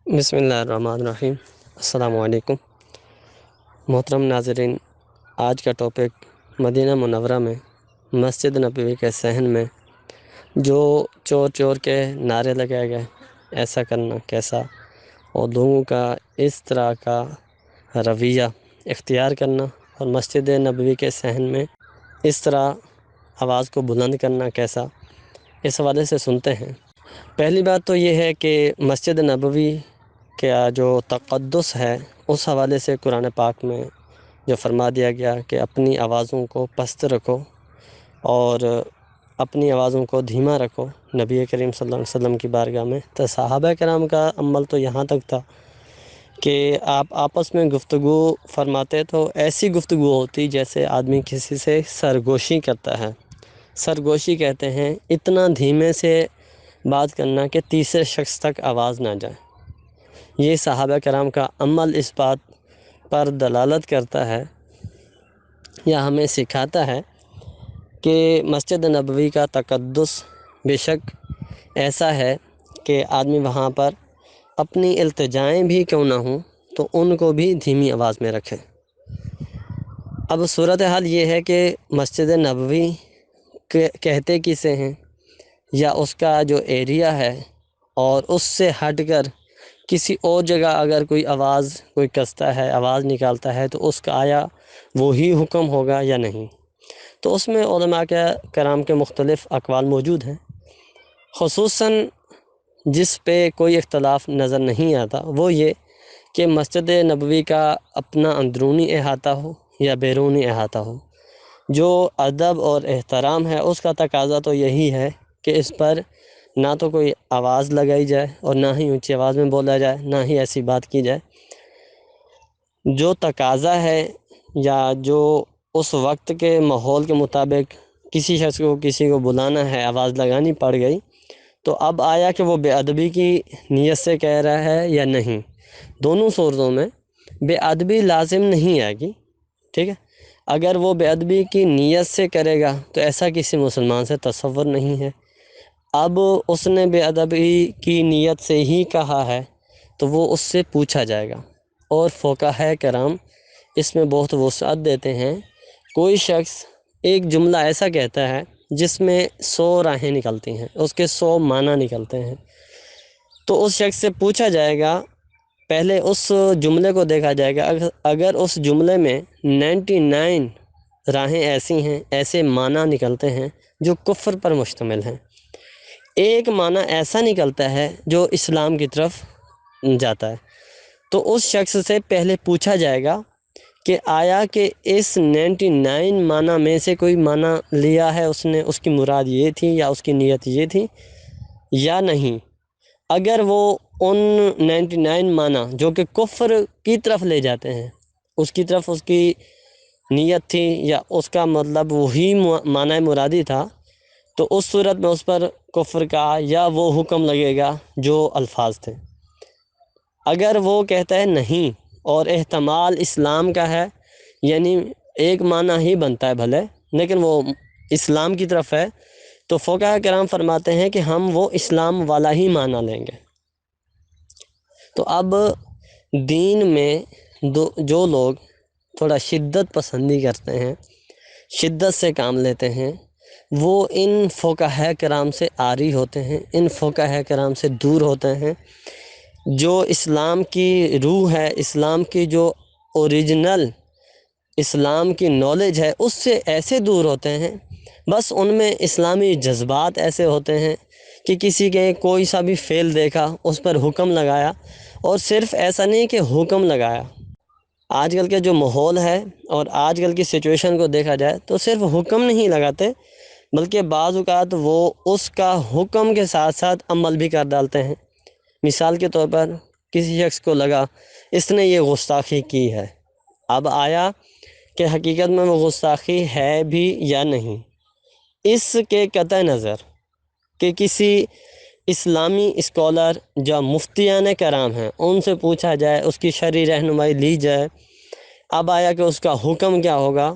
بسم اللہ الرحمن الرحیم۔ السلام علیکم محترم ناظرین، آج کا ٹاپک مدینہ منورہ میں مسجد نبوی کے صحن میں جو چور چور کے نعرے لگائے گئے، ایسا کرنا کیسا، اور لوگوں کا اس طرح کا رویہ اختیار کرنا اور مسجد نبوی کے صحن میں اس طرح آواز کو بلند کرنا کیسا، اس حوالے سے سنتے ہیں۔ پہلی بات تو یہ ہے کہ مسجد نبوی کا جو تقدس ہے اس حوالے سے قرآن پاک میں جو فرما دیا گیا کہ اپنی آوازوں کو پست رکھو اور اپنی آوازوں کو دھیما رکھو نبی کریم صلی اللہ علیہ وسلم کی بارگاہ میں، تو صحابہ کرام کا عمل تو یہاں تک تھا کہ آپ آپس میں گفتگو فرماتے تو ایسی گفتگو ہوتی جیسے آدمی کسی سے سرگوشی کرتا ہے۔ سرگوشی کہتے ہیں اتنا دھیمے سے بات کرنا کہ تیسرے شخص تک آواز نہ جائے۔ یہ صحابہ کرام کا عمل اس بات پر دلالت کرتا ہے یا ہمیں سکھاتا ہے کہ مسجد نبوی کا تقدس بے شک ایسا ہے کہ آدمی وہاں پر اپنی التجائیں بھی کیوں نہ ہوں تو ان کو بھی دھیمی آواز میں رکھے۔ اب صورتحال یہ ہے کہ مسجد نبوی کہتے کسے ہیں، یا اس کا جو ایریا ہے اور اس سے ہٹ کر کسی اور جگہ اگر کوئی کستا ہے، آواز نکالتا ہے، تو اس کا آیا وہی حکم ہوگا یا نہیں؟ تو اس میں علماء کرام کے مختلف اقوال موجود ہیں۔ خصوصاً جس پہ کوئی اختلاف نظر نہیں آتا وہ یہ کہ مسجد نبوی کا اپنا اندرونی احاطہ ہو یا بیرونی احاطہ ہو، جو ادب اور احترام ہے اس کا تقاضا تو یہی ہے کہ اس پر نہ تو کوئی آواز لگائی جائے اور نہ ہی اونچی آواز میں بولا جائے، نہ ہی ایسی بات کی جائے۔ جو تقاضا ہے یا جو اس وقت کے ماحول کے مطابق کسی شخص کو کسی کو بلانا ہے، آواز لگانی پڑ گئی، تو اب آیا کہ وہ بے ادبی کی نیت سے کہہ رہا ہے یا نہیں۔ دونوں صورتوں میں بے ادبی لازم نہیں آئے گی، ٹھیک ہے؟ اگر وہ بے ادبی کی نیت سے کرے گا تو ایسا کسی مسلمان سے تصور نہیں ہے۔ اب اس نے بے ادبی کی نیت سے ہی کہا ہے تو وہ اس سے پوچھا جائے گا، اور فقہاء کرام اس میں بہت وسعت دیتے ہیں۔ کوئی شخص ایک جملہ ایسا کہتا ہے جس میں 100 راہیں نکلتی ہیں، اس کے 100 معنی نکلتے ہیں، تو اس شخص سے پوچھا جائے گا، پہلے اس جملے کو دیکھا جائے گا، اگر اس جملے میں 99 راہیں ایسی ہیں، ایسے معنی نکلتے ہیں جو کفر پر مشتمل ہیں، ایک معنی ایسا نکلتا ہے جو اسلام کی طرف جاتا ہے، تو اس شخص سے پہلے پوچھا جائے گا کہ آیا کہ اس 99 معنی میں سے کوئی معنی لیا ہے اس نے، اس کی مراد یہ تھی یا اس کی نیت یہ تھی یا نہیں۔ اگر وہ ان 99 معنی جو کہ کفر کی طرف لے جاتے ہیں، اس کی طرف اس کی نیت تھی یا اس کا مطلب وہی معنی مرادی تھا، تو اس صورت میں اس پر کفر کا یا وہ حکم لگے گا جو الفاظ تھے۔ اگر وہ کہتا ہے نہیں اور احتمال اسلام کا ہے، یعنی ایک معنی ہی بنتا ہے بھلے لیکن وہ اسلام کی طرف ہے، تو فقہاء کرام فرماتے ہیں کہ ہم وہ اسلام والا ہی معنی لیں گے۔ تو اب دین میں جو لوگ تھوڑا شدت پسندی کرتے ہیں، شدت سے کام لیتے ہیں، وہ ان فقہاء کرام سے عاری ہوتے ہیں، ان فقہاء کرام سے دور ہوتے ہیں۔ جو اسلام کی روح ہے، اسلام کی جو اوریجنل اسلام کی نالج ہے، اس سے ایسے دور ہوتے ہیں، بس ان میں اسلامی جذبات ایسے ہوتے ہیں کہ کسی کے کوئی سا بھی فعل دیکھا اس پر حکم لگایا، اور صرف ایسا نہیں کہ حکم لگایا۔ آج کل کے جو ماحول ہے اور آج کل کی سچویشن کو دیکھا جائے تو صرف حکم نہیں لگاتے، بلکہ بعض اوقات وہ اس کا حکم کے ساتھ ساتھ عمل بھی کر ڈالتے ہیں۔ مثال کے طور پر کسی شخص کو لگا اس نے یہ گستاخی کی ہے، اب آیا کہ حقیقت میں وہ گستاخی ہے بھی یا نہیں، اس کے قطع نظر کہ کسی اسلامی اسکالر جو مفتیان کرام ہیں ان سے پوچھا جائے، اس کی شرعی رہنمائی لی جائے، اب آیا کہ اس کا حکم کیا ہوگا،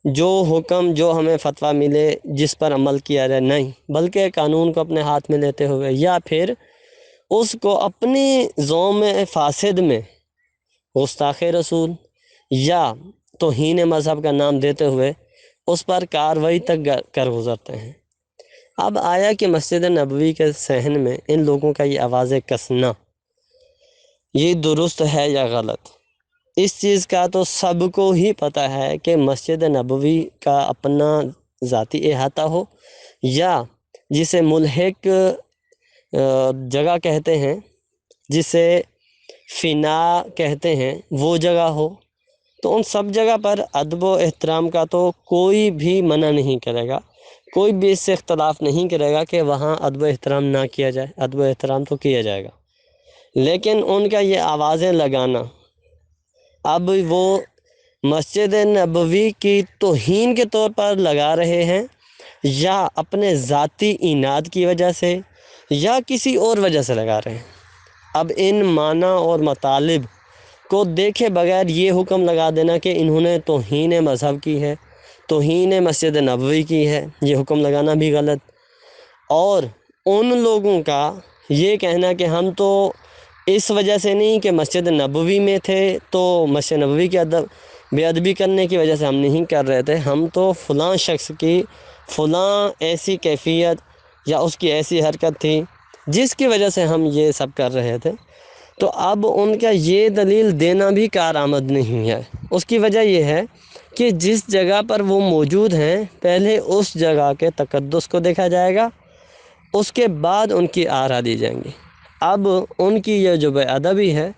جو حکم جو ہمیں فتویٰ ملے جس پر عمل کیا جائے، نہیں، بلکہ قانون کو اپنے ہاتھ میں لیتے ہوئے یا پھر اس کو اپنی زوم فاسد میں گستاخ رسول یا توہین مذہب کا نام دیتے ہوئے اس پر کارروائی تک کر گزرتے ہیں۔ اب آیا کہ مسجد نبوی کے صحن میں ان لوگوں کا یہ آواز کسنا، یہ درست ہے یا غلط؟ اس چیز کا تو سب کو ہی پتہ ہے کہ مسجد نبوی کا اپنا ذاتی احاطہ ہو یا جسے ملحق جگہ کہتے ہیں، جسے فنا کہتے ہیں، وہ جگہ ہو، تو ان سب جگہ پر ادب و احترام کا تو کوئی بھی منع نہیں کرے گا، کوئی بھی اس سے اختلاف نہیں کرے گا کہ وہاں ادب و احترام نہ کیا جائے، ادب و احترام تو کیا جائے گا۔ لیکن ان کا یہ آوازیں لگانا، اب وہ مسجد نبوی کی توہین کے طور پر لگا رہے ہیں یا اپنے ذاتی اناد کی وجہ سے یا کسی اور وجہ سے لگا رہے ہیں۔ اب ان معنی اور مطالب کو دیکھے بغیر یہ حکم لگا دینا کہ انہوں نے توہین مذہب کی ہے، توہین مسجد نبوی کی ہے، یہ حکم لگانا بھی غلط۔ اور ان لوگوں کا یہ کہنا کہ ہم تو اس وجہ سے نہیں کہ مسجد نبوی میں تھے تو مسجد نبوی کی بے ادبی کرنے کی وجہ سے ہم نہیں کر رہے تھے، ہم تو فلاں شخص کی فلاں ایسی کیفیت یا اس کی ایسی حرکت تھی جس کی وجہ سے ہم یہ سب کر رہے تھے، تو اب ان کا یہ دلیل دینا بھی کارآمد نہیں ہے۔ اس کی وجہ یہ ہے کہ جس جگہ پر وہ موجود ہیں پہلے اس جگہ کے تقدس کو دیکھا جائے گا، اس کے بعد ان کی آرا دی جائیں گی۔ اب ان کی یہ جو بے ادبی ہے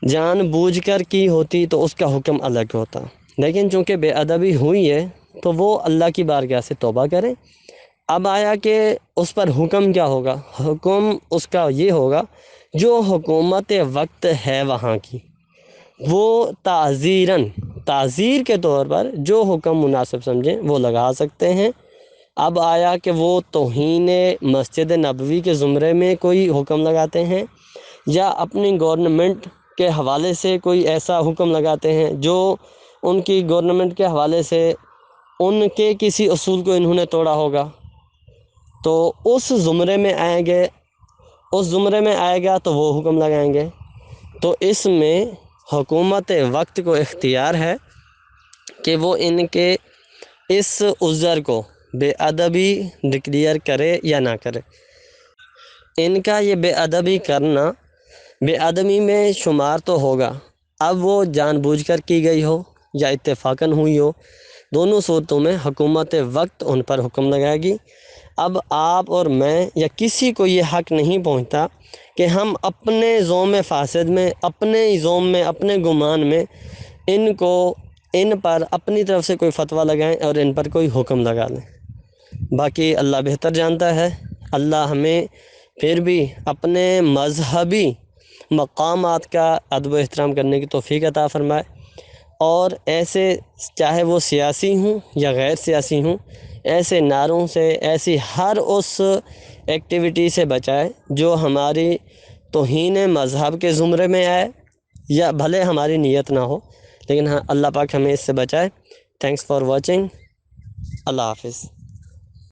جان بوجھ کر کی ہوتی تو اس کا حکم الگ ہوتا، لیکن چونکہ بے ادبی ہوئی ہے تو وہ اللہ کی بارگاہ سے توبہ کریں۔ اب آیا کہ اس پر حکم کیا ہوگا؟ حکم اس کا یہ ہوگا جو حکومت وقت ہے وہاں کی، وہ تعزیر کے طور پر جو حکم مناسب سمجھیں وہ لگا سکتے ہیں۔ اب آیا کہ وہ توہین مسجد نبوی کے زمرے میں کوئی حکم لگاتے ہیں یا اپنی گورنمنٹ کے حوالے سے کوئی ایسا حکم لگاتے ہیں جو ان کی گورنمنٹ کے حوالے سے ان کے کسی اصول کو انہوں نے توڑا ہوگا، تو اس زمرے میں آئیں گے، اس زمرے میں آئے گا تو وہ حکم لگائیں گے۔ تو اس میں حکومت وقت کو اختیار ہے کہ وہ ان کے اس عذر کو بے ادبی ڈکلیئر کرے یا نہ کرے۔ ان کا یہ بے ادبی کرنا بے ادبی میں شمار تو ہوگا، اب وہ جان بوجھ کر کی گئی ہو یا اتفاقاً ہوئی ہو، دونوں صورتوں میں حکومت وقت ان پر حکم لگائے گی۔ اب آپ اور میں یا کسی کو یہ حق نہیں پہنچتا کہ ہم اپنے زوم فاسد میں، اپنے زوم میں، اپنے گمان میں ان پر اپنی طرف سے کوئی فتویٰ لگائیں اور ان پر کوئی حکم لگا لیں۔ باقی اللہ بہتر جانتا ہے۔ اللہ ہمیں پھر بھی اپنے مذہبی مقامات کا ادب و احترام کرنے کی توفیق عطا فرمائے، اور ایسے چاہے وہ سیاسی ہوں یا غیر سیاسی ہوں، ایسے نعروں سے، ایسی ہر اس ایکٹیویٹی سے بچائے جو ہماری توہین مذہب کے زمرے میں آئے، یا بھلے ہماری نیت نہ ہو، لیکن ہاں اللہ پاک ہمیں اس سے بچائے۔ Thanks for watching. اللہ حافظ۔